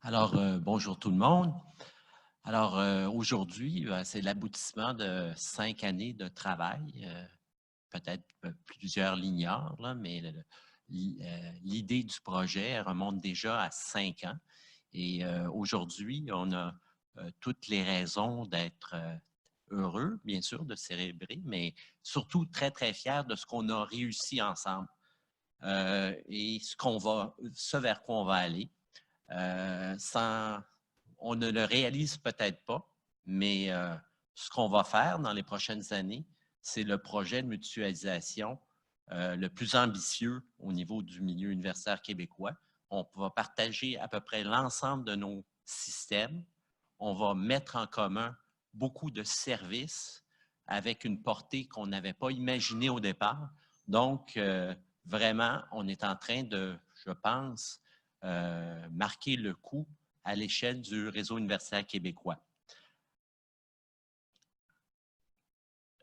Alors, bonjour tout le monde. Alors, aujourd'hui, c'est l'aboutissement de 5 années de travail. Peut-être plusieurs l'ignorent, là, mais l'idée du projet remonte déjà à 5 ans. Et aujourd'hui, on a toutes les raisons d'être heureux, bien sûr, de célébrer, mais surtout très, très fiers de ce qu'on a réussi ensemble et ce vers quoi on va aller. On ne le réalise peut-être pas, mais ce qu'on va faire dans les prochaines années, c'est le projet de mutualisation le plus ambitieux au niveau du milieu universitaire québécois. On va partager à peu près l'ensemble de nos systèmes. On va mettre en commun beaucoup de services avec une portée qu'on n'avait pas imaginée au départ. Donc, vraiment, on est en train de, je pense, marquer le coup à l'échelle du réseau universitaire québécois.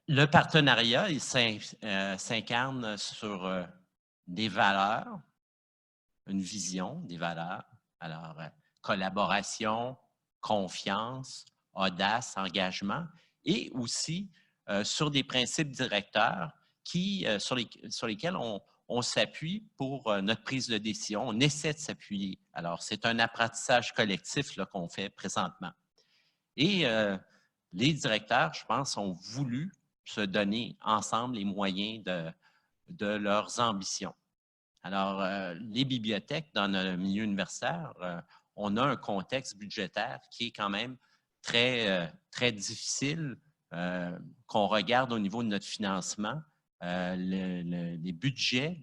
Le partenariat, il s'incarne sur des valeurs, une vision des valeurs. Alors, collaboration, confiance, audace, engagement, et aussi sur des principes directeurs sur lesquels on s'appuie pour notre prise de décision. On essaie de s'appuyer. Alors, c'est un apprentissage collectif qu'on fait présentement. Et les directeurs, je pense, ont voulu se donner ensemble les moyens de leurs ambitions. Alors, les bibliothèques dans le milieu universitaire, on a un contexte budgétaire qui est quand même très difficile, qu'on regarde au niveau de notre financement. Les budgets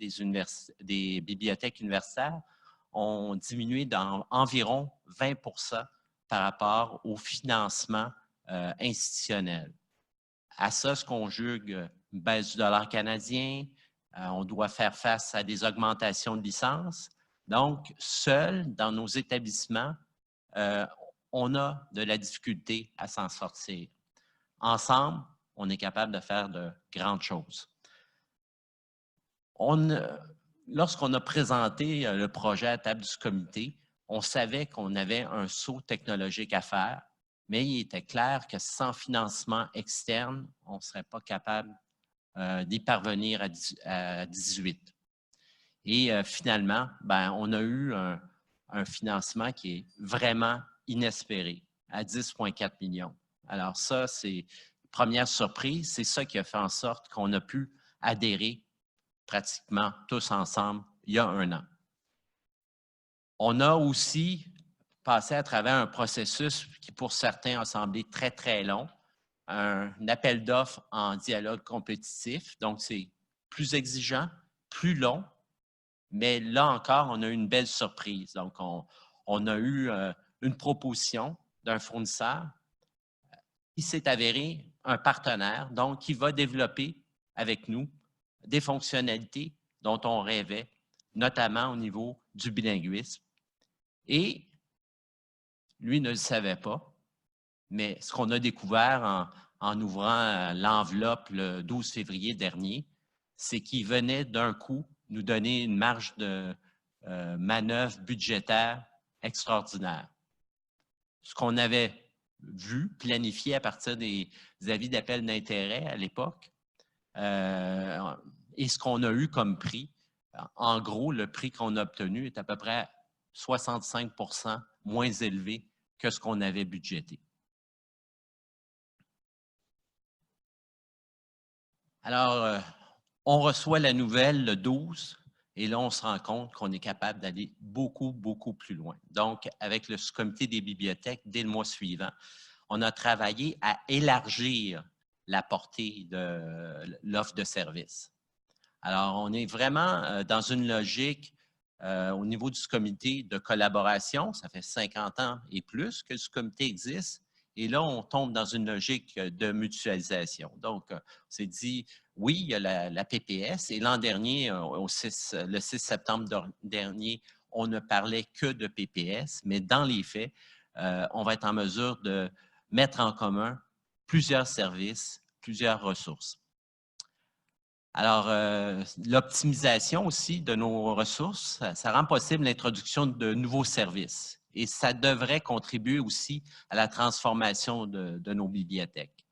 des bibliothèques universitaires ont diminué d'environ 20 par rapport au financement institutionnel. À ça se conjugue une baisse du dollar canadien, on doit faire face à des augmentations de licences. Donc, seul dans nos établissements, on a de la difficulté à s'en sortir. Ensemble, on est capable de faire de grandes choses. Lorsqu'on a présenté le projet à la table du comité, on savait qu'on avait un saut technologique à faire, mais il était clair que sans financement externe, on ne serait pas capable d'y parvenir à 18. Et finalement, on a eu un financement qui est vraiment inespéré, à 10,4 millions. Alors ça, c'est une première surprise. C'est ça qui a fait en sorte qu'on a pu adhérer pratiquement tous ensemble il y a 1 an. On a aussi passé à travers un processus qui, pour certains, a semblé très, très long, un appel d'offres en dialogue compétitif. Donc, c'est plus exigeant, plus long, mais là encore, on a eu une belle surprise. Donc, on a eu une proposition d'un fournisseur qui s'est avéré un partenaire, donc qui va développer avec nous des fonctionnalités dont on rêvait, notamment au niveau du bilinguisme. Et lui ne le savait pas, mais ce qu'on a découvert en ouvrant l'enveloppe le 12 février dernier, c'est qu'il venait d'un coup nous donner une marge de manœuvre budgétaire extraordinaire. Ce qu'on avait vu, planifié à partir des avis d'appel d'intérêt à l'époque, et ce qu'on a eu comme prix, en gros, le prix qu'on a obtenu est à peu près 65 moins élevé que ce qu'on avait budgété. Alors, on reçoit la nouvelle le 12 et là, on se rend compte qu'on est capable d'aller beaucoup, beaucoup plus loin. Donc, avec le sous-comité des bibliothèques, dès le mois suivant, on a travaillé à élargir la portée de l'offre de service. Alors, on est vraiment dans une logique au niveau du sous-comité de collaboration. Ça fait 50 ans et plus que le sous-comité existe. Et là, on tombe dans une logique de mutualisation. Donc, on s'est dit, oui, il y a la PPS. Et l'an dernier, le 6 septembre dernier, on ne parlait que de PPS. Mais dans les faits, on va être en mesure de mettre en commun plusieurs services, plusieurs ressources. Alors, l'optimisation aussi de nos ressources, ça rend possible l'introduction de nouveaux services. et ça devrait contribuer aussi à la transformation de nos bibliothèques.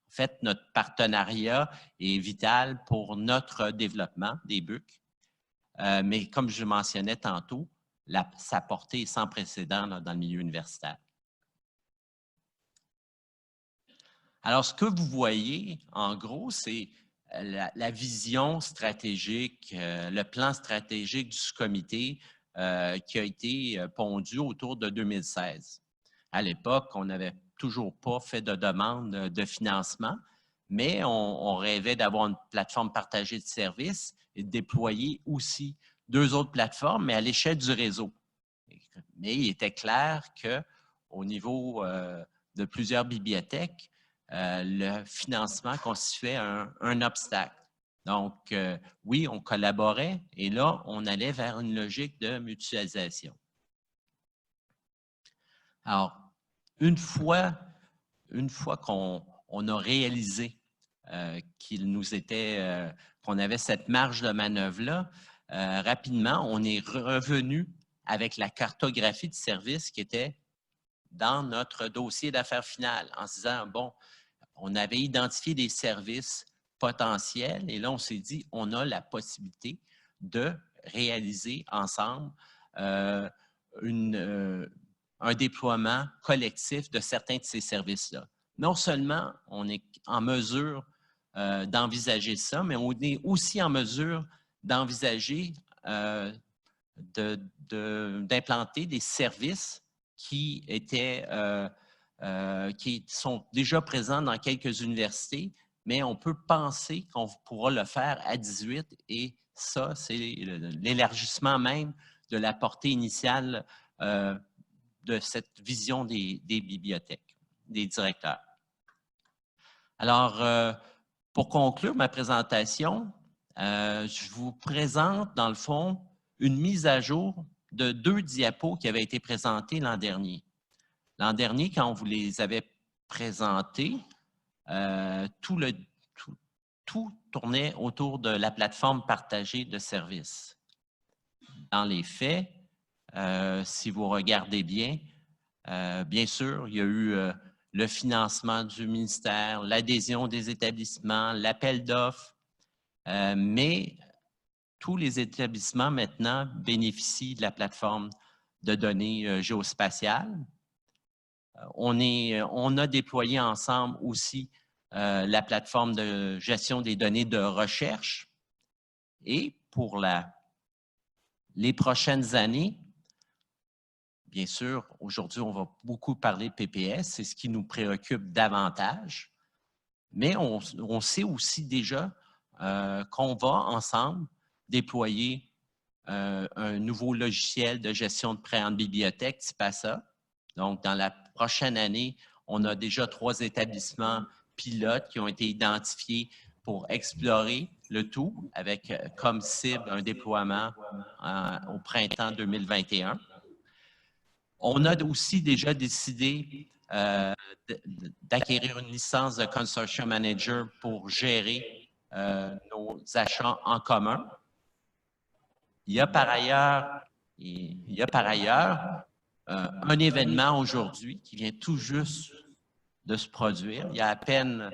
En fait, notre partenariat est vital pour notre développement des BUC, mais comme je mentionnais tantôt, sa portée est sans précédent là, dans le milieu universitaire. Alors, ce que vous voyez, en gros, c'est la vision stratégique, le plan stratégique du sous-comité qui a été pondu autour de 2016. À l'époque, on n'avait toujours pas fait de demande de financement, mais on rêvait d'avoir une plateforme partagée de services et de déployer aussi 2 autres plateformes, mais à l'échelle du réseau. Mais il était clair qu'au niveau de plusieurs bibliothèques, le financement constituait un obstacle. Donc, oui, on collaborait et là, on allait vers une logique de mutualisation. Alors, une fois qu'on a réalisé qu'il nous était, qu'on avait cette marge de manœuvre-là, rapidement, on est revenu avec la cartographie de services qui était dans notre dossier d'affaires finales en se disant, bon, on avait identifié des services potentiels et là, on s'est dit, on a la possibilité de réaliser ensemble un déploiement collectif de certains de ces services-là. Non seulement on est en mesure d'envisager ça, mais on est aussi en mesure d'envisager d'implanter des services qui sont déjà présents dans quelques universités, mais on peut penser qu'on pourra le faire à 18 et ça, c'est l'élargissement même de la portée initiale de cette vision des bibliothèques, des directeurs. Alors, pour conclure ma présentation, je vous présente, dans le fond, une mise à jour de 2 diapos qui avaient été présentés l'an dernier. L'an dernier, quand on vous les avait présentés, tout tournait autour de la plateforme partagée de services. Dans les faits, si vous regardez bien, bien sûr, il y a eu le financement du ministère, l'adhésion des établissements, l'appel d'offres, mais tous les établissements maintenant bénéficient de la plateforme de données géospatiales. On a déployé ensemble aussi la plateforme de gestion des données de recherche et pour les prochaines années, bien sûr, aujourd'hui, on va beaucoup parler de PPS, c'est ce qui nous préoccupe davantage, mais on sait aussi déjà qu'on va ensemble déployer un nouveau logiciel de gestion de prêts en bibliothèque, TIPASA. Donc, dans la prochaine année, on a déjà 3 établissements pilotes qui ont été identifiés pour explorer le tout avec comme cible un déploiement au printemps 2021. On a aussi déjà décidé d'acquérir une licence de Consortium Manager pour gérer nos achats en commun. Il y a par ailleurs un événement aujourd'hui qui vient tout juste de se produire. Il y a à peine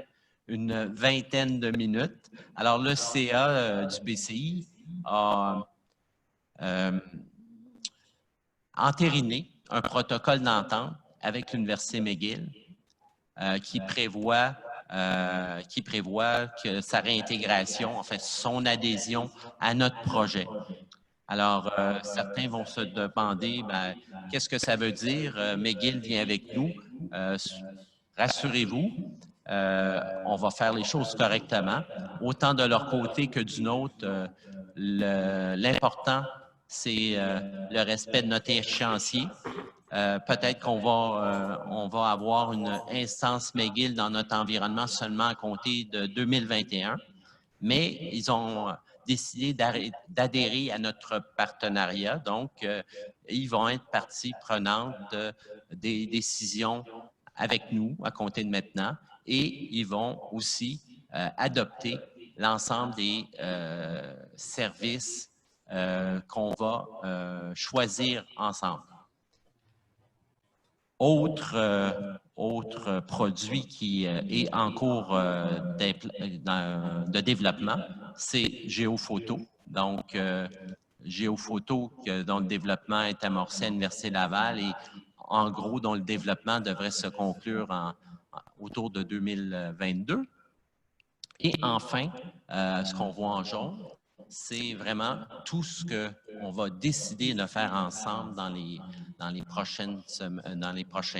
une vingtaine de minutes. Alors, le CA du BCI a entériné un protocole d'entente avec l'Université McGill qui prévoit que sa réintégration, en fait, son adhésion à notre projet. Alors, certains vont se demander, qu'est-ce que ça veut dire? McGill vient avec nous. Rassurez-vous, on va faire les choses correctement, autant de leur côté que du nôtre. L'important, c'est le respect de notre échéancier. Peut-être qu'on va avoir une instance McGill dans notre environnement seulement à compter de 2021, mais ils ont décidé d'adhérer à notre partenariat. Donc, ils vont être partie prenante des décisions avec nous à compter de maintenant et ils vont aussi adopter l'ensemble des services qu'on va choisir ensemble. Autre produit qui est en cours de développement, c'est Géophoto. Donc, Géophoto, dont le développement est amorcé à l'Université Laval et en gros, dont le développement devrait se conclure autour de 2022. Et enfin, ce qu'on voit en jaune, c'est vraiment tout ce qu'on va décider de faire ensemble dans les prochains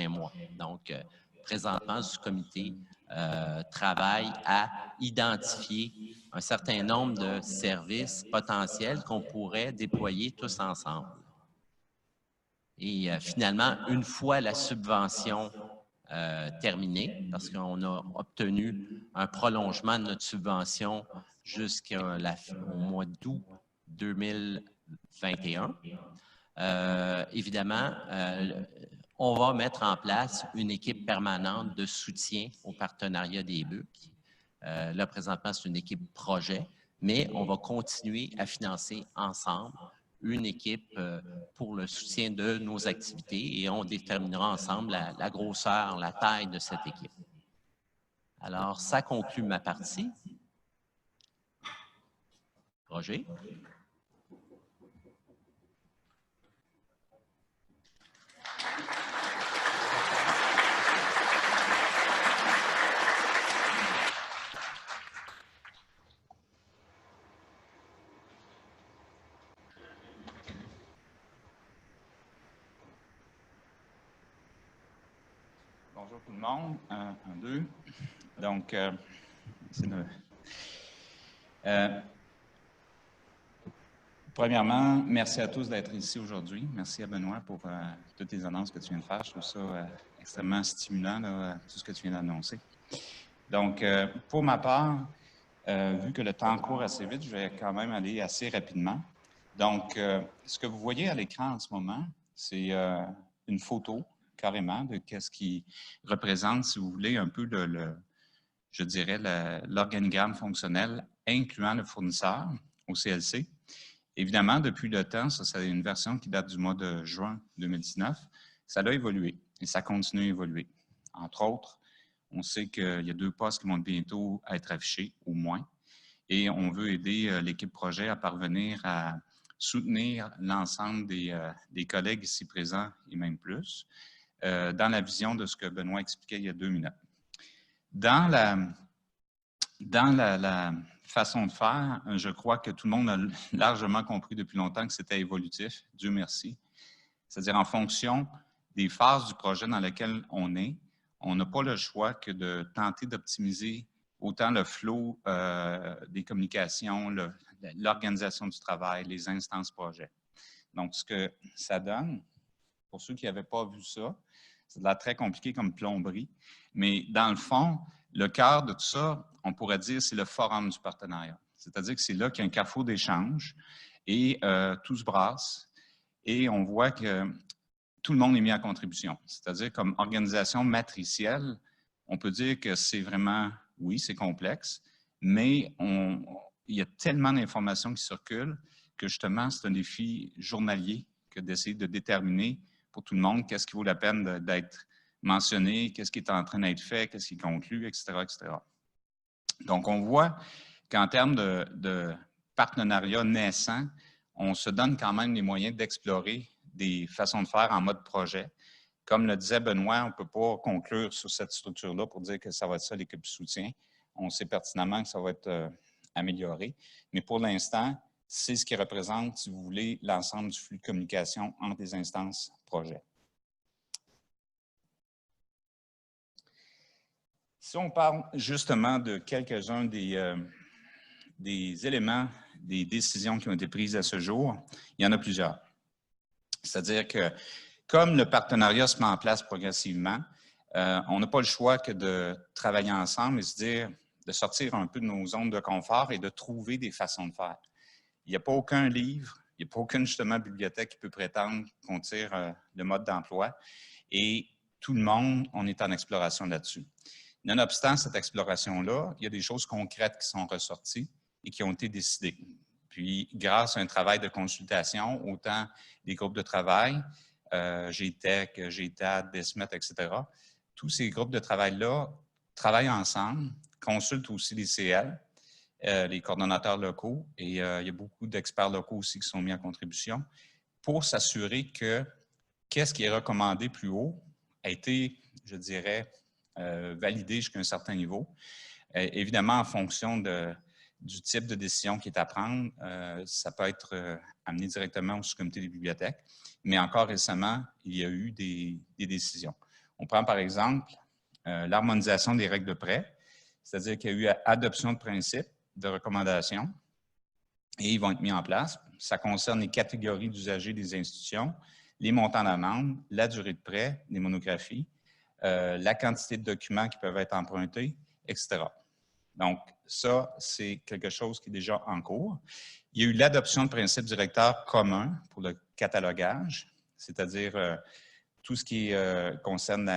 mois. Donc, présentement, ce comité travaille à identifier un certain nombre de services potentiels qu'on pourrait déployer tous ensemble. Et finalement, une fois la subvention terminée, parce qu'on a obtenu un prolongement de notre subvention jusqu'au mois d'août 2021. Évidemment, on va mettre en place une équipe permanente de soutien au partenariat des BUC. Là, présentement, c'est une équipe projet, mais on va continuer à financer ensemble une équipe pour le soutien de nos activités et on déterminera ensemble la grosseur, la taille de cette équipe. Alors, ça conclut ma partie. Roger? Bonjour tout le monde. 1, 2. Donc, premièrement, merci à tous d'être ici aujourd'hui. Merci à Benoît pour toutes les annonces que tu viens de faire. Je trouve ça extrêmement stimulant, là, tout ce que tu viens d'annoncer. Donc, pour ma part, vu que le temps court assez vite, je vais quand même aller assez rapidement. Donc, ce que vous voyez à l'écran en ce moment, c'est une photo carrément de qu'est-ce qui représente, si vous voulez, un peu je dirais, l'organigramme fonctionnel, incluant le fournisseur au CLC. Évidemment, depuis le temps, ça c'est une version qui date du mois de juin 2019, ça a évolué et ça continue à évoluer. Entre autres, on sait qu'il y a 2 postes qui vont bientôt être affichés, au moins, et on veut aider l'équipe projet à parvenir à soutenir l'ensemble des collègues ici présents et même plus, dans la vision de ce que Benoît expliquait il y a 2 minutes. Dans la façon de faire, je crois que tout le monde a largement compris depuis longtemps que c'était évolutif, Dieu merci. C'est-à-dire en fonction des phases du projet dans lesquelles on est, on n'a pas le choix que de tenter d'optimiser autant le flow des communications, l'organisation du travail, les instances projet. Donc, ce que ça donne, pour ceux qui n'avaient pas vu ça, c'est de l'air très compliqué comme plomberie, mais dans le fond, le cœur de tout ça, on pourrait dire, c'est le forum du partenariat. C'est-à-dire que c'est là qu'il y a un carrefour d'échange et tout se brasse et on voit que tout le monde est mis en contribution. C'est-à-dire comme organisation matricielle, on peut dire que c'est vraiment, oui, c'est complexe, mais il y a tellement d'informations qui circulent que justement, c'est un défi journalier que d'essayer de déterminer pour tout le monde qu'est-ce qui vaut la peine d'être mentionné, qu'est-ce qui est en train d'être fait, qu'est-ce qui conclut, etc., etc. Donc, on voit qu'en termes de partenariat naissant, on se donne quand même les moyens d'explorer des façons de faire en mode projet. Comme le disait Benoît, on ne peut pas conclure sur cette structure-là pour dire que ça va être ça l'équipe de soutien. On sait pertinemment que ça va être amélioré. Mais pour l'instant, c'est ce qui représente, si vous voulez, l'ensemble du flux de communication entre les instances projet. Si on parle justement de quelques-uns des éléments, des décisions qui ont été prises à ce jour, il y en a plusieurs. C'est-à-dire que comme le partenariat se met en place progressivement, on n'a pas le choix que de travailler ensemble et se dire, de sortir un peu de nos zones de confort et de trouver des façons de faire. Il n'y a pas aucun livre, il n'y a pas aucune justement bibliothèque qui peut prétendre contenir le mode d'emploi et tout le monde, on est en exploration là-dessus. Nonobstant cette exploration-là, il y a des choses concrètes qui sont ressorties et qui ont été décidées. Puis, grâce à un travail de consultation, autant des groupes de travail, GTEC, GTAD, DSMET, etc. Tous ces groupes de travail-là travaillent ensemble, consultent aussi les CL, les coordonnateurs locaux, et il y a beaucoup d'experts locaux aussi qui sont mis en contribution pour s'assurer que qu'est-ce qui est recommandé plus haut a été, je dirais, validé jusqu'à un certain niveau. Évidemment, en fonction du type de décision qui est à prendre, ça peut être amené directement au sous-comité des bibliothèques, mais encore récemment, il y a eu des décisions. On prend par exemple l'harmonisation des règles de prêt, c'est-à-dire qu'il y a eu adoption de principes, de recommandations, et ils vont être mis en place. Ça concerne les catégories d'usagers des institutions, les montants d'amende, la durée de prêt, les monographies, la quantité de documents qui peuvent être empruntés, etc. Donc, ça, c'est quelque chose qui est déjà en cours. Il y a eu l'adoption de principes directeurs communs pour le catalogage, c'est-à-dire tout ce qui concerne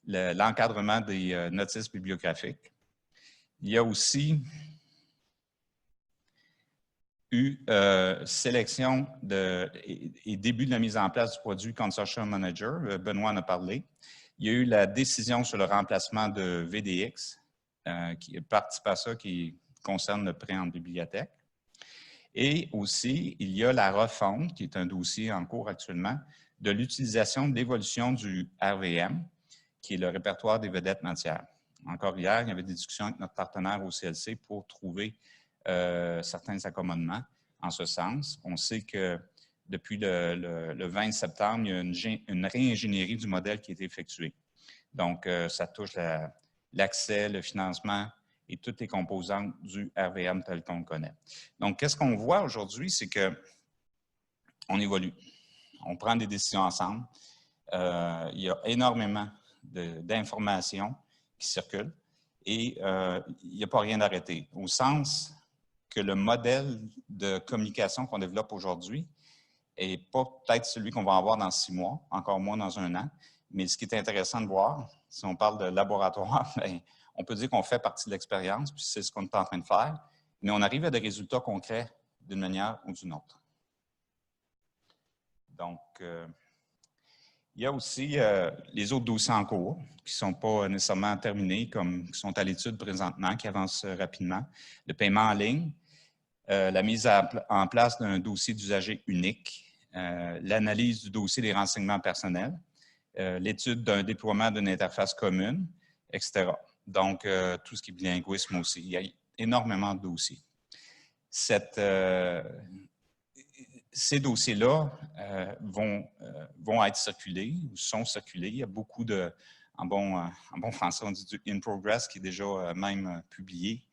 l'encadrement des notices bibliographiques. Il y a aussi eu sélection et début de la mise en place du produit Consortium Manager. Benoît en a parlé. Il y a eu la décision sur le remplacement de VDX, qui participe à ça, qui concerne le prêt en bibliothèque. Et aussi, il y a la refonte, qui est un dossier en cours actuellement, de l'utilisation de l'évolution du RVM, qui est le répertoire des vedettes matières. Encore hier, il y avait des discussions avec notre partenaire au CLC pour trouver certains accommodements en ce sens. On sait que depuis le 20 septembre, il y a une réingénierie du modèle qui a été effectuée. Donc, ça touche l'accès, le financement et toutes les composantes du RVM tel qu'on le connaît. Donc, qu'est-ce qu'on voit aujourd'hui, c'est qu'on évolue. On prend des décisions ensemble. Il y a énormément d'informations qui circulent et il n'y a pas rien d'arrêté. Au sens que le modèle de communication qu'on développe aujourd'hui n'est pas peut-être celui qu'on va avoir dans 6 mois, encore moins dans 1 an, mais ce qui est intéressant de voir, si on parle de laboratoire, bien, on peut dire qu'on fait partie de l'expérience, puis c'est ce qu'on est en train de faire, mais on arrive à des résultats concrets d'une manière ou d'une autre. Donc, il y a aussi les autres dossiers en cours qui ne sont pas nécessairement terminés, qui sont à l'étude présentement, qui avancent rapidement. Le paiement en ligne, la mise en place d'un dossier d'usager unique, l'analyse du dossier des renseignements personnels, l'étude d'un déploiement d'une interface commune, etc. Donc, tout ce qui est bilinguisme aussi. Il y a énormément de dossiers. Ces dossiers-là vont être circulés ou sont circulés. Il y a beaucoup en bon français, on dit du in progress qui est déjà même publié.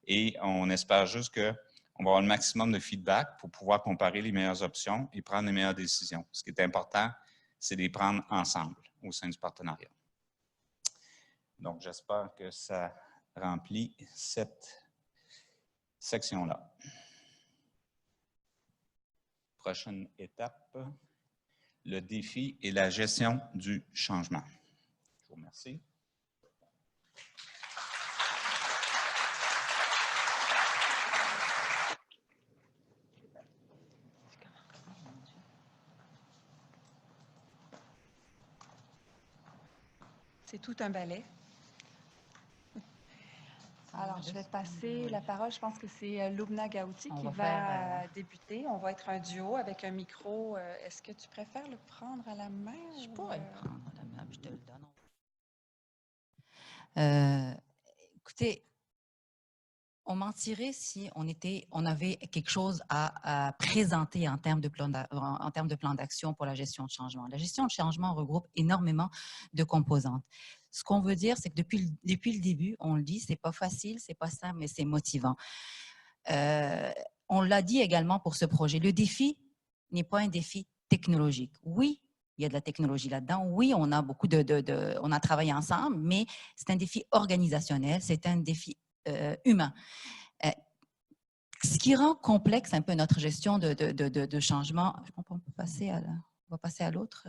Et on espère juste qu'on va avoir le maximum de feedback pour pouvoir comparer les meilleures options et prendre les meilleures décisions. Ce qui est important, c'est de les prendre ensemble au sein du partenariat. Donc, j'espère que ça remplit cette section-là. Prochaine étape, le défi et la gestion du changement. Je vous remercie. C'est tout un ballet. Alors, je vais passer la parole. Je pense que c'est Lubna Gaouti qui va débuter. On va être un duo avec un micro. Est-ce que tu préfères le prendre à la main? Je pourrais le prendre à la main, je te le donne. Écoutez, on mentirait si on avait quelque chose à présenter en termes de plan d'action pour la gestion de changement. La gestion de changement regroupe énormément de composantes. Ce qu'on veut dire, c'est que depuis le début, on le dit, c'est pas facile, c'est pas simple, mais c'est motivant. On l'a dit également pour ce projet. Le défi n'est pas un défi technologique. Oui, il y a de la technologie là-dedans. Oui, on a on a travaillé ensemble, mais c'est un défi organisationnel, c'est un défi humain. Ce qui rend complexe un peu notre gestion de changement. Je pense qu'on peut passer on va passer à l'autre.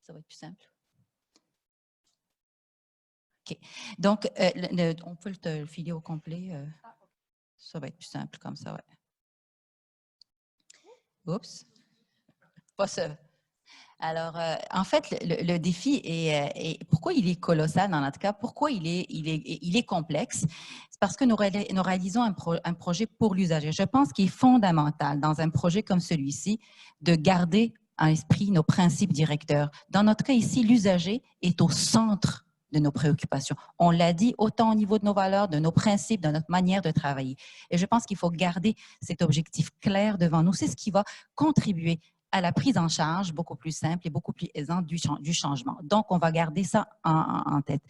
Ça va être plus simple. OK. Donc, on peut le filer au complet. Ça va être plus simple comme ça, ouais. Oups. Pas ça. Alors, en fait, le défi est pourquoi il est colossal dans notre cas, pourquoi il est complexe, c'est parce que nous réalisons un projet pour l'usager. Je pense qu'il est fondamental dans un projet comme celui-ci de garder à l'esprit nos principes directeurs. Dans notre cas ici, l'usager est au centre de nos préoccupations. On l'a dit, autant au niveau de nos valeurs, de nos principes, de notre manière de travailler. Et je pense qu'il faut garder cet objectif clair devant nous. C'est ce qui va contribuer à la prise en charge beaucoup plus simple et beaucoup plus aisante du changement. Donc, on va garder ça en tête.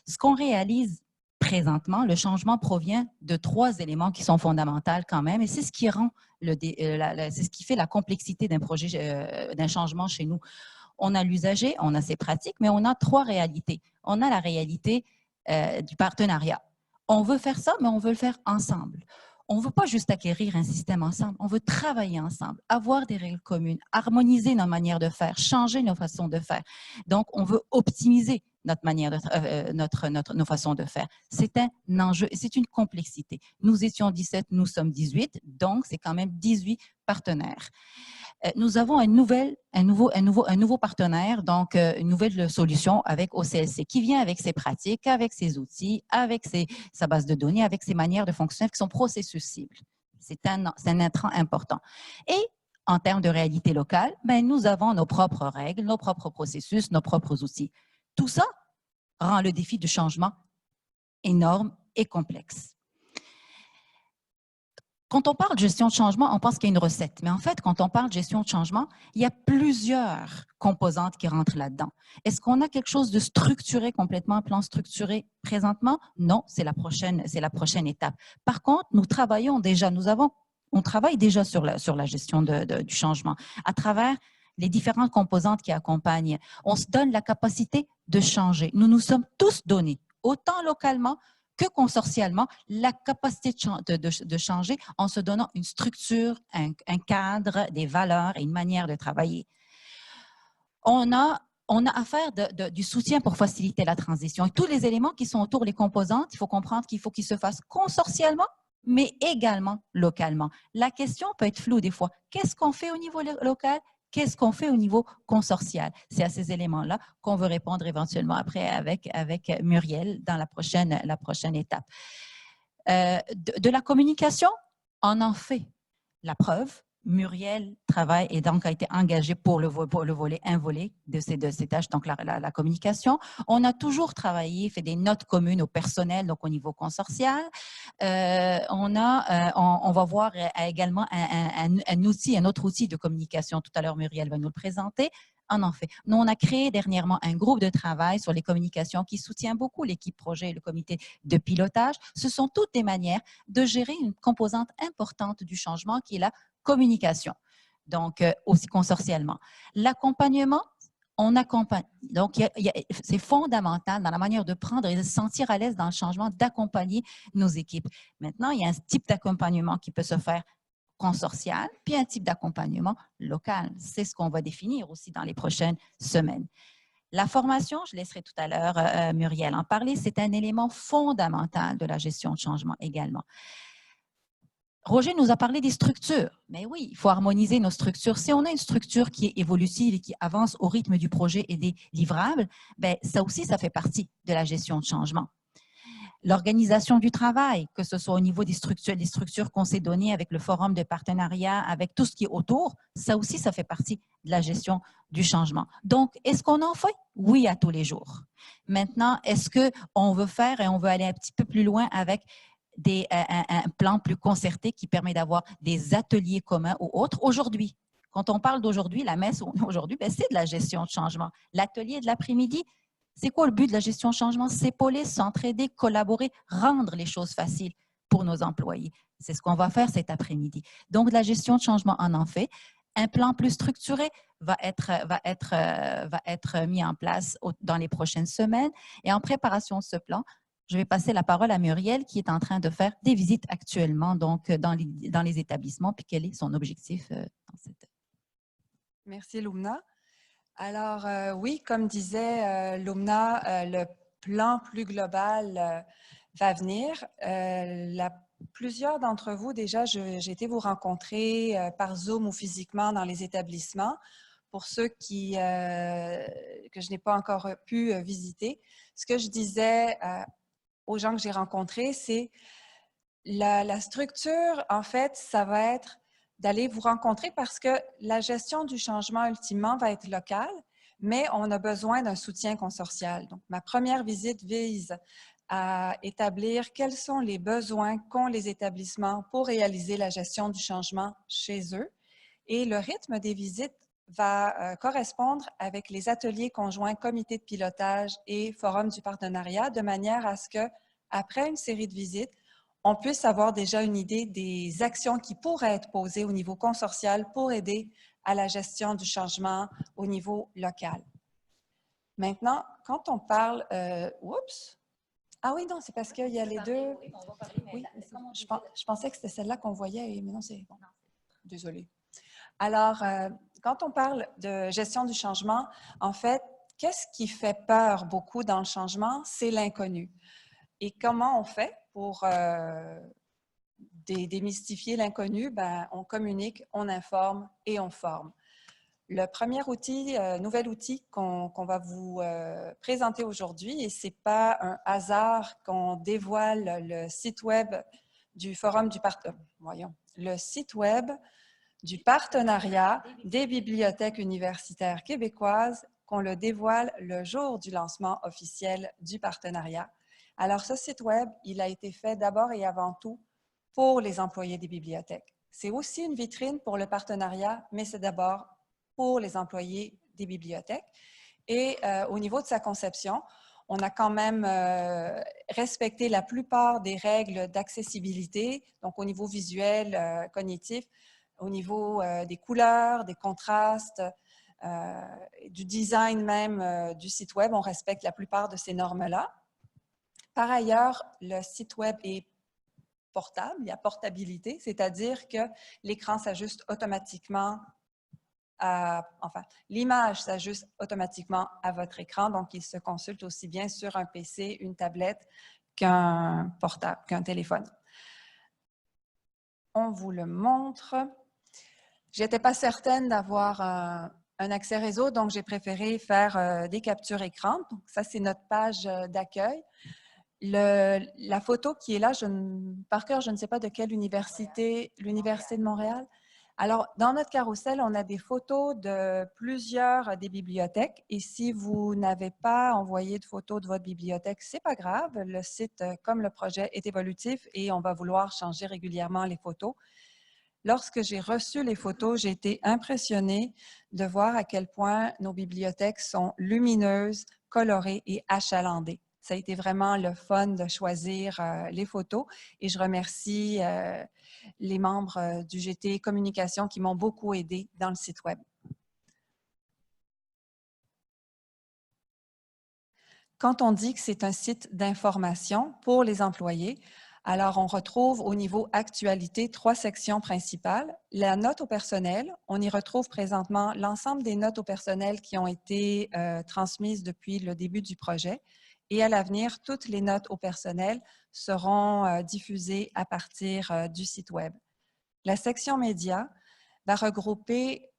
Ce qu'on réalise présentement, le changement provient de 3 éléments qui sont fondamentaux quand même, et c'est ce qui rend c'est ce qui fait la complexité d'un projet, d'un changement chez nous. On a l'usager, on a ses pratiques, mais on a 3 réalités. On a la réalité du partenariat. On veut faire ça, mais on veut le faire ensemble. On ne veut pas juste acquérir un système ensemble, on veut travailler ensemble, avoir des règles communes, harmoniser nos manières de faire, changer nos façons de faire. Donc, on veut optimiser notre manière nos façons de faire. C'est un enjeu et c'est une complexité. Nous étions 17, nous sommes 18, donc c'est quand même 18 partenaires. Nous avons un nouveau partenaire, donc une nouvelle solution avec OCLC qui vient avec ses pratiques, avec ses outils, avec sa base de données, avec ses manières de fonctionner qui sont processus cibles. C'est un intrant important. Et en termes de réalité locale, ben, nous avons nos propres règles, nos propres processus, nos propres outils. Tout ça rend le défi du changement énorme et complexe. Quand on parle de gestion de changement, on pense qu'il y a une recette. Mais en fait, quand on parle de gestion de changement, il y a plusieurs composantes qui rentrent là-dedans. Est-ce qu'on a quelque chose de structuré complètement, un plan structuré présentement? Non, c'est la prochaine étape. Par contre, nous travaillons déjà, on travaille déjà sur la gestion du changement à travers les différentes composantes qui accompagnent. On se donne la capacité de changer. Nous nous sommes tous donnés, autant localement que consortialement, la capacité de changer en se donnant une structure, un cadre, des valeurs et une manière de travailler. On a affaire du soutien pour faciliter la transition. Et tous les éléments qui sont autour, les composantes, il faut comprendre qu'il faut qu'ils se fassent consortialement, mais également localement. La question peut être floue des fois. Qu'est-ce qu'on fait au niveau local? Qu'est-ce qu'on fait au niveau consortial? C'est à ces éléments-là qu'on veut répondre éventuellement après avec Muriel dans la prochaine étape. De la communication, on en fait la preuve. Muriel travaille et donc a été engagée pour le volet de ces tâches, donc la communication. On a toujours travaillé, fait des notes communes au personnel, donc au niveau consortial. On va voir également un autre outil de communication. Tout à l'heure, Muriel va nous le présenter. En fait. Nous, on a créé dernièrement un groupe de travail sur les communications qui soutient beaucoup l'équipe projet et le comité de pilotage. Ce sont toutes des manières de gérer une composante importante du changement qui est la communication, donc aussi consortialement. L'accompagnement, on accompagne. Donc, c'est fondamental dans la manière de prendre et de se sentir à l'aise dans le changement, d'accompagner nos équipes. Maintenant, il y a un type d'accompagnement qui peut se faire consortial, puis un type d'accompagnement local. C'est ce qu'on va définir aussi dans les prochaines semaines. La formation, je laisserai tout à l'heure Muriel en parler, c'est un élément fondamental de la gestion de changement également. Roger nous a parlé des structures. Mais oui, il faut harmoniser nos structures. Si on a une structure qui est évolutive et qui avance au rythme du projet et des livrables, ben, ça aussi, ça fait partie de la gestion de changement. L'organisation du travail, que ce soit au niveau des structures qu'on s'est données avec le forum de partenariat, avec tout ce qui est autour, ça aussi, ça fait partie de la gestion du changement. Donc, est-ce qu'on en fait? Oui, à tous les jours. Maintenant, est-ce qu'on veut faire et on veut aller un petit peu plus loin avec un plan plus concerté qui permet d'avoir des ateliers communs ou autres? Aujourd'hui, quand on parle d'aujourd'hui, la messe aujourd'hui, ben, c'est de la gestion de changement. L'atelier de l'après-midi, c'est quoi le but de la gestion de changement? S'épauler, s'entraider, collaborer, rendre les choses faciles pour nos employés. C'est ce qu'on va faire cet après-midi. Donc, la gestion de changement, on en fait. Un plan plus structuré va être mis en place dans les prochaines semaines. Et en préparation de ce plan, je vais passer la parole à Muriel qui est en train de faire des visites actuellement donc, dans les établissements. Puis quel est son objectif dans cette... Merci, Lumna. Alors, oui, comme disait Lumna, le plan plus global va venir. Plusieurs d'entre vous, déjà, j'ai été vous rencontrer par Zoom ou physiquement dans les établissements pour ceux que je n'ai pas encore pu visiter. Ce que je disais aux gens que j'ai rencontrés, c'est la structure, en fait, ça va être d'aller vous rencontrer parce que la gestion du changement, ultimement, va être locale, mais on a besoin d'un soutien consortial. Donc, ma première visite vise à établir quels sont les besoins qu'ont les établissements pour réaliser la gestion du changement chez eux. Et le rythme des visites va correspondre avec les ateliers conjoints, comités de pilotage et forums du partenariat, de manière à ce que, après une série de visites, on puisse avoir déjà une idée des actions qui pourraient être posées au niveau consortial pour aider à la gestion du changement au niveau local. Maintenant, quand on parle... oups! Ah oui, non, c'est parce qu'il y a les deux... Oui, je pensais que c'était celle-là qu'on voyait, mais non, c'est bon. Désolée. Alors, quand on parle de gestion du changement, en fait, qu'est-ce qui fait peur beaucoup dans le changement? C'est l'inconnu. Et comment on fait pour démystifier l'inconnu? Ben, on communique, on informe et on forme. Le premier outil, nouvel outil qu'on va vous présenter aujourd'hui, et ce n'est pas un hasard qu'on dévoile le site web du Forum du le site web du partenariat des bibliothèques universitaires québécoises, qu'on le dévoile le jour du lancement officiel du partenariat. Alors, ce site web, il a été fait d'abord et avant tout pour les employés des bibliothèques. C'est aussi une vitrine pour le partenariat, mais c'est d'abord pour les employés des bibliothèques. Et au niveau de sa conception, on a quand même respecté la plupart des règles d'accessibilité, donc au niveau visuel, cognitif, au niveau des couleurs, des contrastes, du design même du site web, on respecte la plupart de ces normes-là. Par ailleurs, le site web est portable, il y a portabilité, c'est-à-dire que l'écran s'ajuste automatiquement enfin, l'image s'ajuste automatiquement à votre écran, donc il se consulte aussi bien sur un PC, une tablette qu'un portable, qu'un téléphone. On vous le montre. Je n'étais pas certaine d'avoir un accès réseau, donc j'ai préféré faire des captures écran. Donc ça, c'est notre page d'accueil. La photo qui est là, par cœur, je ne sais pas de quelle université, l'Université de Montréal. Alors, dans notre carrousel, on a des photos de plusieurs des bibliothèques. Et si vous n'avez pas envoyé de photos de votre bibliothèque, ce n'est pas grave. Le site, comme le projet, est évolutif et on va vouloir changer régulièrement les photos. Lorsque j'ai reçu les photos, j'ai été impressionnée de voir à quel point nos bibliothèques sont lumineuses, colorées et achalandées. Ça a été vraiment le fun de choisir les photos et je remercie les membres du GT Communication qui m'ont beaucoup aidé dans le site web. Quand on dit que c'est un site d'information pour les employés, alors on retrouve au niveau actualité 3 sections principales. La note au personnel, on y retrouve présentement l'ensemble des notes au personnel qui ont été transmises depuis le début du projet. Et à l'avenir, toutes les notes au personnel seront diffusées à partir du site web. La section médias va regrouper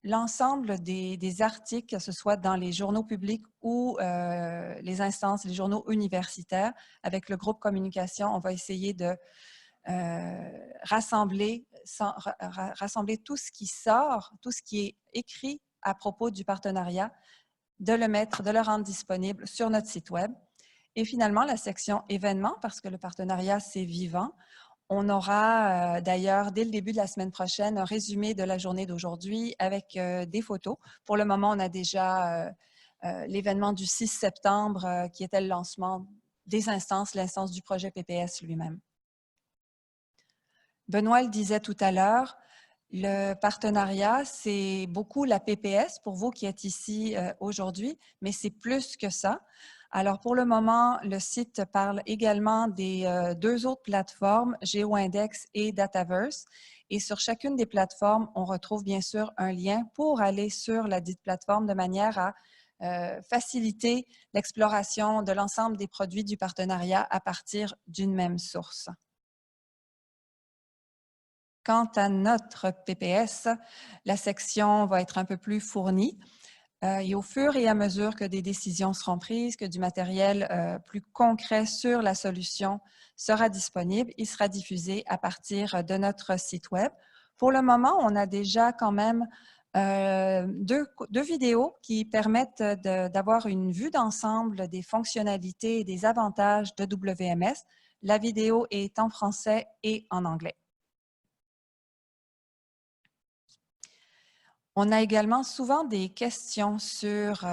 l'ensemble des articles, que ce soit dans les journaux publics ou les instances, les journaux universitaires. Avec le groupe communication, on va essayer de rassembler tout ce qui sort, tout ce qui est écrit à propos du partenariat, de le rendre disponible sur notre site web. Et finalement, la section événements, parce que le partenariat, c'est vivant. On aura d'ailleurs, dès le début de la semaine prochaine, un résumé de la journée d'aujourd'hui avec des photos. Pour le moment, on a déjà l'événement du 6 septembre qui était le lancement des instances, l'instance du projet PPS lui-même. Benoît le disait tout à l'heure, le partenariat, c'est beaucoup la PPS pour vous qui êtes ici aujourd'hui, mais c'est plus que ça. Alors, pour le moment, le site parle également des 2 autres plateformes, GeoIndex et Dataverse. Et sur chacune des plateformes, on retrouve bien sûr un lien pour aller sur la dite plateforme de manière à faciliter l'exploration de l'ensemble des produits du partenariat à partir d'une même source. Quant à notre PPS, la section va être un peu plus fournie. Et au fur et à mesure que des décisions seront prises, que du matériel plus concret sur la solution sera disponible, il sera diffusé à partir de notre site Web. Pour le moment, on a déjà quand même deux vidéos qui permettent d'avoir une vue d'ensemble des fonctionnalités et des avantages de WMS. La vidéo est en français et en anglais. On a également souvent des questions sur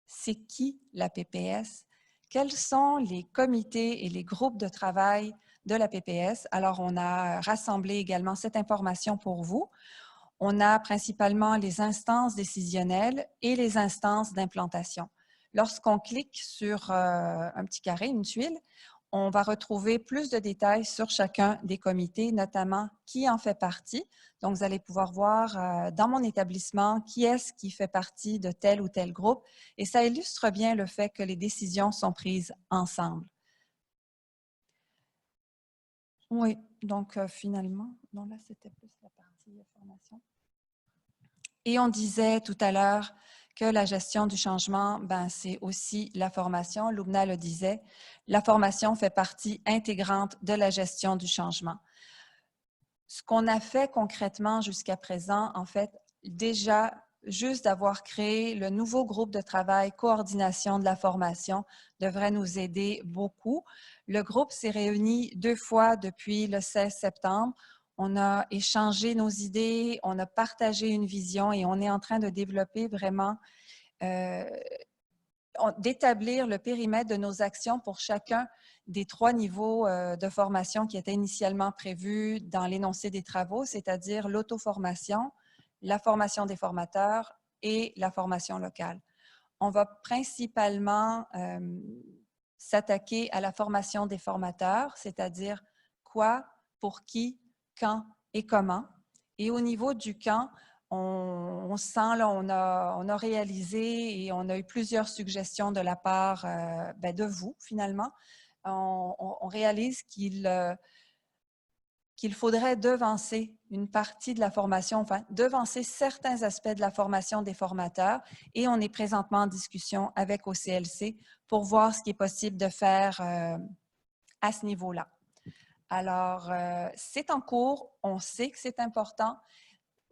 c'est qui la PPS? Quels sont les comités et les groupes de travail de la PPS? Alors, on a rassemblé également cette information pour vous. On a principalement les instances décisionnelles et les instances d'implantation. Lorsqu'on clique sur un petit carré, une tuile, on va retrouver plus de détails sur chacun des comités, notamment qui en fait partie. Donc, vous allez pouvoir voir dans mon établissement qui est-ce qui fait partie de tel ou tel groupe. Et ça illustre bien le fait que les décisions sont prises ensemble. Oui, donc finalement, non, là, c'était plus la partie formation. Et on disait tout à l'heure que la gestion du changement, c'est aussi la formation. Lubna le disait, la formation fait partie intégrante de la gestion du changement. Ce qu'on a fait concrètement jusqu'à présent, en fait, déjà, juste d'avoir créé le nouveau groupe de travail coordination de la formation devrait nous aider beaucoup. Le groupe s'est réuni 2 fois depuis le 16 septembre. On a échangé nos idées, on a partagé une vision et on est en train de développer vraiment, d'établir le périmètre de nos actions pour chacun des 3 niveaux de formation qui étaient initialement prévus dans l'énoncé des travaux, c'est-à-dire l'auto-formation, la formation des formateurs et la formation locale. On va principalement s'attaquer à la formation des formateurs, c'est-à-dire quoi, pour qui, quand et comment. Et au niveau du quand, on sent, là, on a réalisé et on a eu plusieurs suggestions de la part de vous, finalement. On réalise qu'il faudrait devancer une partie de la formation, enfin, devancer certains aspects de la formation des formateurs et on est présentement en discussion avec OCLC pour voir ce qui est possible de faire à ce niveau-là. Alors, c'est en cours, on sait que c'est important,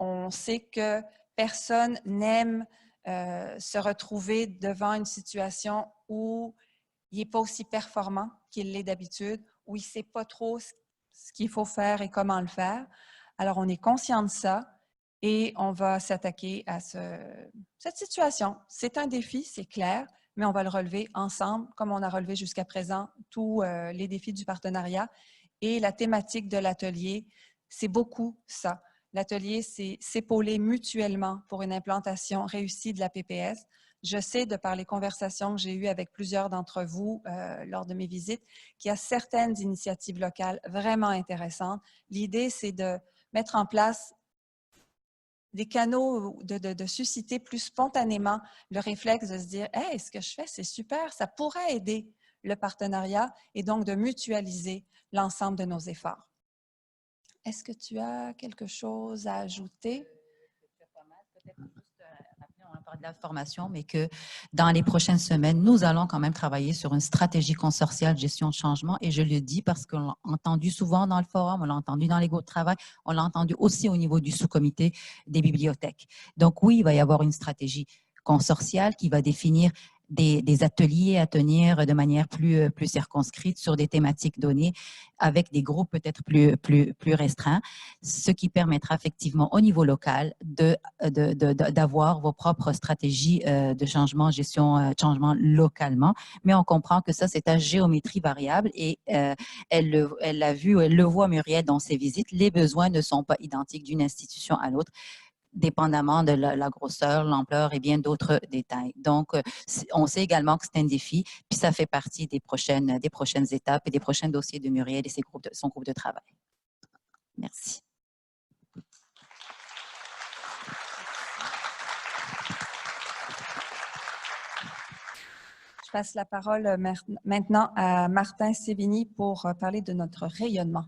on sait que personne n'aime se retrouver devant une situation où il n'est pas aussi performant qu'il l'est d'habitude, où il ne sait pas trop ce qu'il faut faire et comment le faire. Alors, on est conscient de ça et on va s'attaquer à cette situation. C'est un défi, c'est clair, mais on va le relever ensemble, comme on a relevé jusqu'à présent tous les défis du partenariat. Et la thématique de l'atelier, c'est beaucoup ça. L'atelier, c'est s'épauler mutuellement pour une implantation réussie de la PPS. Je sais, de par les conversations que j'ai eues avec plusieurs d'entre vous lors de mes visites, qu'il y a certaines initiatives locales vraiment intéressantes. L'idée, c'est de mettre en place des canaux, de susciter plus spontanément le réflexe de se dire « Hey, ce que je fais, c'est super, ça pourrait aider le partenariat » et donc de mutualiser l'ensemble de nos efforts. Est-ce que tu as quelque chose à ajouter? On a parlé de la formation, mais que dans les prochaines semaines, nous allons quand même travailler sur une stratégie consortiale de gestion de changement. Et je le dis parce qu'on l'a entendu souvent dans le forum, on l'a entendu dans les groupes de travail, on l'a entendu aussi au niveau du sous-comité des bibliothèques. Donc oui, il va y avoir une stratégie consortiale qui va définir des ateliers à tenir de manière plus circonscrite sur des thématiques données avec des groupes peut-être plus restreints, ce qui permettra effectivement au niveau local d'avoir vos propres stratégies de changement, gestion, changement localement. Mais on comprend que ça, c'est à géométrie variable et elle l'a vu, elle le voit Muriel dans ses visites, les besoins ne sont pas identiques d'une institution à l'autre, dépendamment de la grosseur, l'ampleur et bien d'autres détails. Donc, on sait également que c'est un défi, puis ça fait partie des prochaines étapes et des prochains dossiers de Muriel et son groupe de travail. Merci. Je passe la parole maintenant à Martin Sévigny pour parler de notre rayonnement.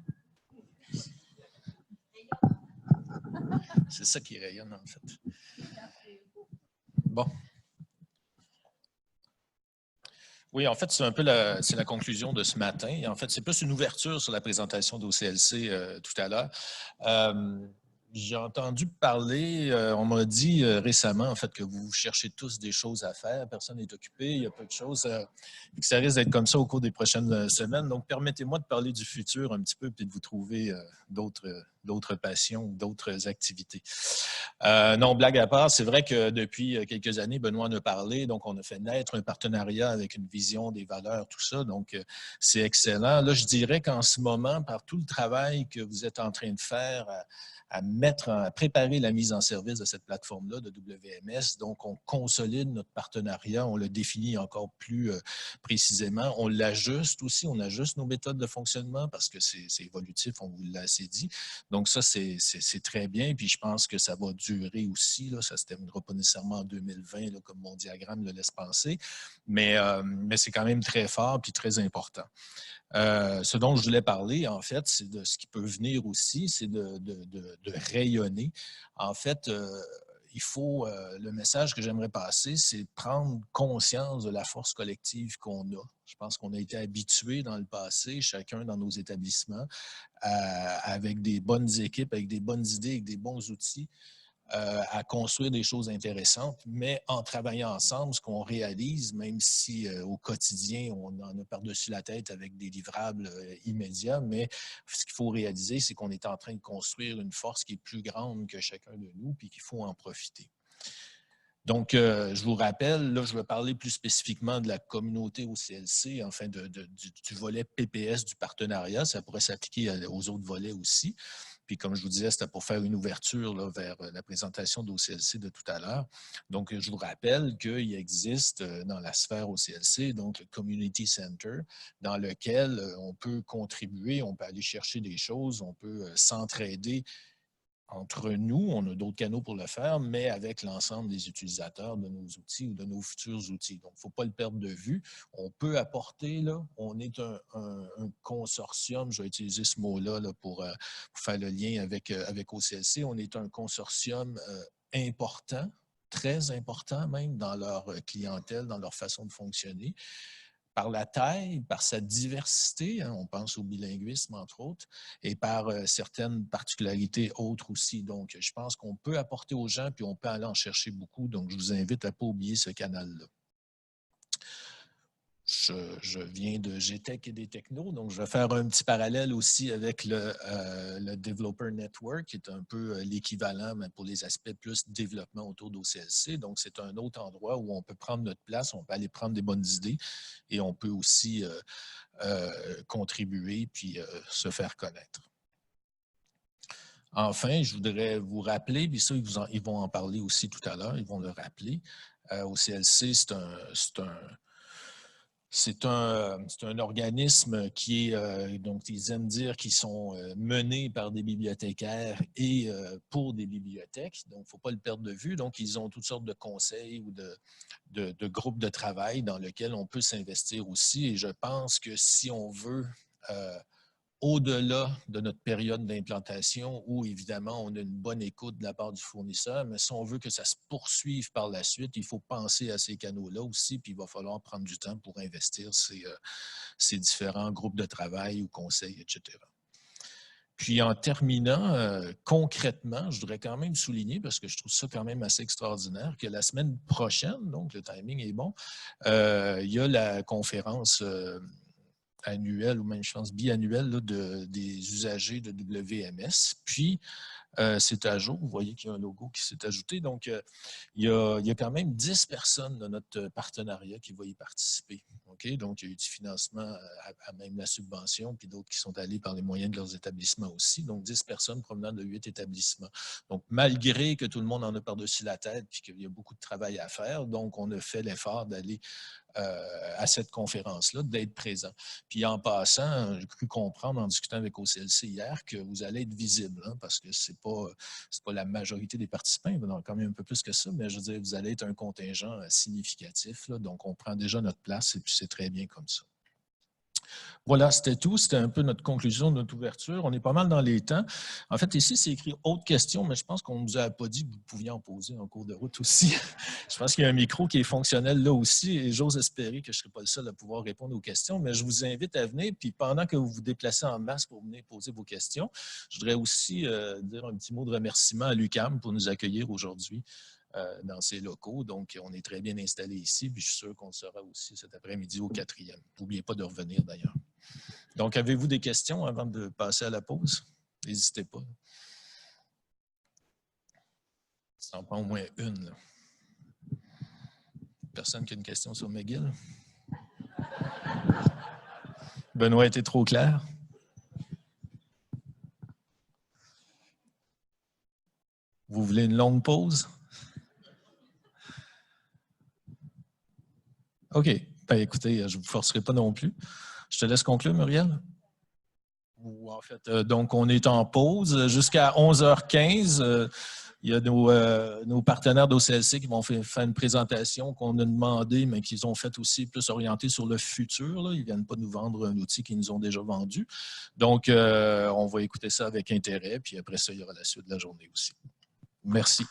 C'est ça qui rayonne, en fait. Bon. Oui, en fait, c'est un peu la conclusion de ce matin. Et en fait, c'est plus une ouverture sur la présentation d'OCLC tout à l'heure. J'ai entendu parler, on m'a dit récemment, en fait, que vous cherchez tous des choses à faire. Personne n'est occupé, il y a peu de choses. Que ça risque d'être comme ça au cours des prochaines semaines. Donc, permettez-moi de parler du futur un petit peu, puis de vous trouver d'autres passions ou d'autres activités. Non, blague à part, c'est vrai que depuis quelques années, Benoît en a parlé. Donc, on a fait naître un partenariat avec une vision, des valeurs, tout ça. Donc, c'est excellent. Là, je dirais qu'en ce moment, par tout le travail que vous êtes en train de faire, à préparer la mise en service de cette plateforme-là de WMS. Donc, on consolide notre partenariat, on le définit encore plus précisément. On l'ajuste aussi, on ajuste nos méthodes de fonctionnement parce que c'est évolutif, on vous l'a assez dit. Donc, ça, c'est très bien. Puis, je pense que ça va durer aussi. Là. Ça ne se terminera pas nécessairement en 2020, là, comme mon diagramme le laisse penser. Mais c'est quand même très fort puis très important. Ce dont je voulais parler, en fait, c'est de ce qui peut venir aussi, c'est de rayonner. En fait, il faut, le message que j'aimerais passer, c'est prendre conscience de la force collective qu'on a. Je pense qu'on a été habitués dans le passé, chacun dans nos établissements, avec des bonnes équipes, avec des bonnes idées, avec des bons outils, à construire des choses intéressantes, mais en travaillant ensemble, ce qu'on réalise, même si au quotidien, on en a par-dessus la tête avec des livrables immédiats, mais ce qu'il faut réaliser, c'est qu'on est en train de construire une force qui est plus grande que chacun de nous, puis qu'il faut en profiter. Donc, je vous rappelle, là, je vais parler plus spécifiquement de la communauté OCLC, enfin du volet PPS du partenariat. Ça pourrait s'appliquer aux autres volets aussi. Puis, comme je vous disais, c'était pour faire une ouverture là, vers la présentation d'OCLC de tout à l'heure. Donc, je vous rappelle qu'il existe dans la sphère OCLC, donc le Community Center, dans lequel on peut contribuer, on peut aller chercher des choses, on peut s'entraider entre nous, on a d'autres canaux pour le faire, mais avec l'ensemble des utilisateurs de nos outils ou de nos futurs outils. Donc, il ne faut pas le perdre de vue. On peut apporter, là, on est un consortium, je vais utiliser ce mot-là là, pour faire le lien avec OCLC, on est un consortium important, très important même dans leur clientèle, dans leur façon de fonctionner. Par la taille, par sa diversité, hein, on pense au bilinguisme entre autres, et par certaines particularités autres aussi. Donc, je pense qu'on peut apporter aux gens, puis on peut aller en chercher beaucoup. Donc, je vous invite à ne pas oublier ce canal-là. Je viens de GTech et des technos, donc je vais faire un petit parallèle aussi avec le Developer Network, qui est un peu l'équivalent pour les aspects plus développement autour d'OCLC. Donc, c'est un autre endroit où on peut prendre notre place, on peut aller prendre des bonnes idées et on peut aussi contribuer puis se faire connaître. Enfin, je voudrais vous rappeler, puis ça, ils vont en parler aussi tout à l'heure, ils vont le rappeler. OCLC, c'est un organisme qui est, donc ils aiment dire qu'ils sont menés par des bibliothécaires et pour des bibliothèques. Donc, il ne faut pas le perdre de vue. Donc, ils ont toutes sortes de conseils ou de groupes de travail dans lesquels on peut s'investir aussi. Et je pense que si on veut au-delà de notre période d'implantation où, évidemment, on a une bonne écoute de la part du fournisseur, mais si on veut que ça se poursuive par la suite, il faut penser à ces canaux-là aussi, puis il va falloir prendre du temps pour investir ces différents groupes de travail ou conseils, etc. Puis en terminant, concrètement, je voudrais quand même souligner, parce que je trouve ça quand même assez extraordinaire, que la semaine prochaine, donc le timing est bon, il y a la conférence annuelle ou même, je pense, biannuelle là, des usagers de WMS. Puis, c'est à jour. Vous voyez qu'il y a un logo qui s'est ajouté. Donc, il y a quand même 10 personnes de notre partenariat qui vont y participer. Okay? Donc, il y a eu du financement à même la subvention, puis d'autres qui sont allés par les moyens de leurs établissements aussi. Donc, 10 personnes provenant de 8 établissements. Donc, malgré que tout le monde en a par-dessus la tête, puis qu'il y a beaucoup de travail à faire, donc, on a fait l'effort d'aller à cette conférence-là, d'être présent. Puis en passant, j'ai cru comprendre en discutant avec OCLC hier que vous allez être visible, hein, parce que c'est pas la majorité des participants, il y en a quand même un peu plus que ça, mais je veux dire, vous allez être un contingent significatif, là, donc on prend déjà notre place et puis c'est très bien comme ça. Voilà, c'était tout. C'était un peu notre conclusion de notre ouverture. On est pas mal dans les temps. En fait, ici, c'est écrit « Autres questions », mais je pense qu'on ne nous a pas dit que vous pouviez en poser en cours de route aussi. Je pense qu'il y a un micro qui est fonctionnel là aussi et j'ose espérer que je ne serai pas le seul à pouvoir répondre aux questions, mais je vous invite à venir. Puis pendant que vous vous déplacez en masse pour venir poser vos questions, je voudrais aussi dire un petit mot de remerciement à l'UQAM pour nous accueillir aujourd'hui dans ces locaux. Donc, on est très bien installés ici, puis je suis sûr qu'on le sera aussi cet après-midi au 4e. N'oubliez pas de revenir d'ailleurs. Donc, avez-vous des questions avant de passer à la pause? N'hésitez pas. Ça en prend au moins une. Là. Personne qui a une question sur McGill? Benoît était trop clair? Vous voulez une longue pause? OK. Ben, écoutez, je ne vous forcerai pas non plus. Je te laisse conclure, Muriel. Ou en fait, donc, on est en pause jusqu'à 11h15. Il y a nos partenaires d'OCLC qui vont faire une présentation qu'on a demandé, mais qu'ils ont fait aussi plus orientée sur le futur. Là. Ils ne viennent pas nous vendre un outil qu'ils nous ont déjà vendu. Donc, on va écouter ça avec intérêt. Puis après ça, il y aura la suite de la journée aussi. Merci.